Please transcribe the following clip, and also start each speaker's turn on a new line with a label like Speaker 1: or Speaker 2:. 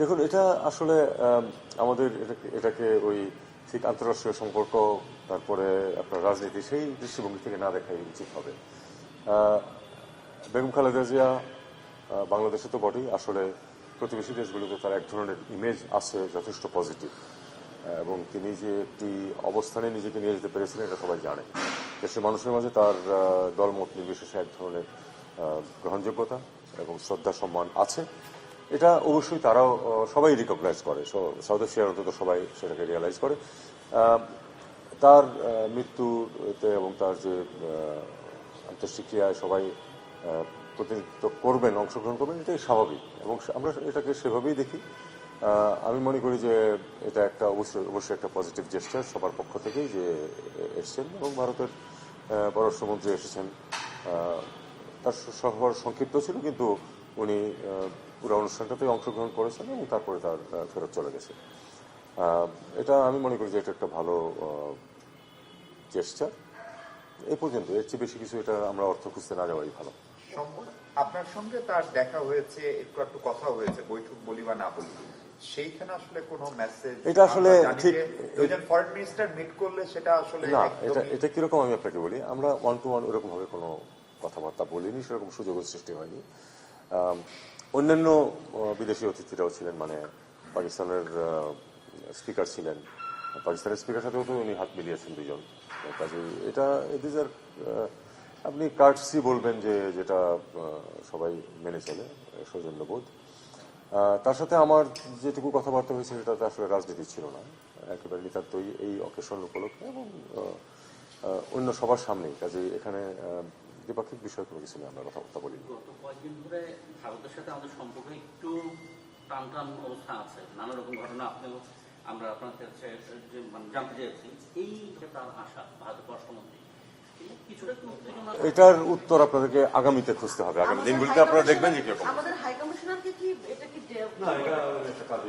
Speaker 1: দেখুন, এটা আসলে আমাদের এটাকে ওই ঠিক আন্তঃরাষ্ট্রীয় সম্পর্ক, তারপরে আপনার রাজনীতি, সেই দৃষ্টিভঙ্গি থেকে না দেখাই উচিত হবে। বেগম খালেদা জিয়া বাংলাদেশে তো বটেই, আসলে প্রতিবেশী দেশগুলোতে তার এক ধরনের ইমেজ আছে যথেষ্ট পজিটিভ, এবং তিনি যে একটি অবস্থানে নিজেকে নিয়ে যেতে পেরেছিলেন এটা সবাই জানে। দেশের মানুষের মাঝে তার দলমত নির্বিশেষে এক ধরনের গ্রহণযোগ্যতা এবং শ্রদ্ধা সম্মান আছে। এটা অবশ্যই তারাও সবাই রিকগনাইজ করে, সাউথ এশিয়ার অন্তত সবাই সেটাকে রিয়েলাইজ করে। তার মৃত্যুতে এবং তার যে অন্ত্যেষ্টিক্রিয়ায় সবাই প্রতিনিধিত্ব করবেন, অংশগ্রহণ করবেন, এটাই স্বাভাবিক এবং আমরা এটাকে সেভাবেই দেখি। আমি মনে করি যে এটা একটা অবশ্যই একটা পজিটিভ জেস্টার সবার পক্ষ থেকেই যে এসছেন, এবং ভারতের পররাষ্ট্রমন্ত্রী এসেছেন। তার সফর সংক্ষিপ্ত ছিল, কিন্তু উনি পুরো অনুষ্ঠানটাতে অংশগ্রহণ করেছেন এবং তারপরে তার ফেরত চলে গেছে। এটা আমি মনে করি যে এটা একটা ভালো জেস্টার। এই পর্যন্ত, এর চেয়ে বেশি কিছু এটা আমরা অর্থ খুঁজতে না যাওয়াই ভালো।
Speaker 2: আপনার সঙ্গে তার দেখা হয়েছে, একটু কথা হয়েছে, বৈঠক বলি বা না বলি, সেইখানে আসলে কোনো মেসেজ
Speaker 1: এটা আসলে ঠিক
Speaker 2: দুইজন ফরেন মিনিস্টার মিট করলে সেটা আসলে
Speaker 1: না, এটা কিরকম আমি আপনাকে বলি, আমরা ওয়ান টু ওয়ান ওরকম ভাবে কোনো কথাবার্তা বলিনি, সেরকম সুযোগের সৃষ্টি হয়নি। অন্যান্য বিদেশি অতিথিরাও ছিলেন, মানে পাকিস্তানের স্পিকার ছিলেন, পাকিস্তানের স্পিকার সাথেও তো উনি হাত মিলিয়েছেন দুজন। কাজে এটা আপনি কার্টসি বলবেন যে যেটা সবাই মেনে চলে, সৌজন্যবোধ। তার সাথে আমার যেটুকু কথাবার্তা হয়েছে সেটাতে আসলে রাজনীতি ছিল না, একেবারে নিতান্তই এই অকেশন উপলক্ষে এবং অন্য সবার সামনেই। কাজে এখানে দ্বিপাক্ষিক বিষয় কোনো কিছু নিয়ে আমরা কথাবার্তা বলি।
Speaker 3: গত কয়েকদিন ধরে ভারতের সাথে আমাদের সম্পর্ক একটু টান টান অবস্থা আছে, নানা রকম ঘটনা আমরা আপনার কাছে জানতে চেয়েছি। এই যে তার আশা ভারতের পররাষ্ট্রমন্ত্রী,
Speaker 1: এটার উত্তর আপনাদেরকে আগামীতে খুঁজতে হবে, আগামী দিনগুলিতে আপনারা দেখবেন যে কিরকম।
Speaker 4: আমাদের হাই কমিশনারকে কি এটা কি
Speaker 1: না, এটা একটা কাজ